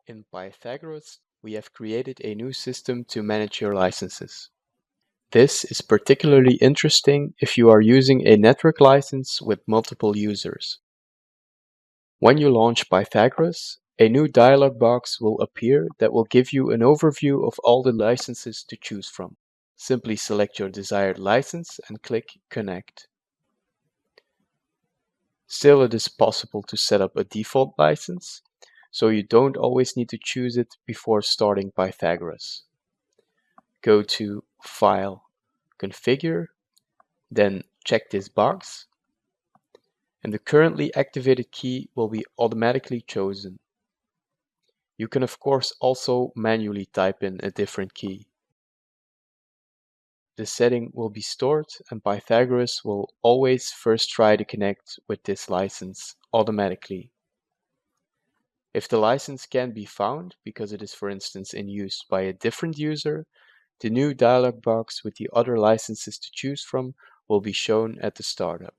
In Pythagoras, we have created a new system to manage your licenses. This is particularly interesting if you are using a network license with multiple users. When you launch Pythagoras, a new dialog box will appear that will give you an overview of all the licenses to choose from. Simply select your desired license and click Connect. Still, it is possible to set up a default license, so you don't always need to choose it before starting Pythagoras. Go to File, Configure, then check this box, and the currently activated key will be automatically chosen. You can of course also manually type in a different key. The setting will be stored and Pythagoras will always first try to connect with this license automatically. If the license can't be found because it is for instance in use by a different user, the new dialog box with the other licenses to choose from will be shown at the startup.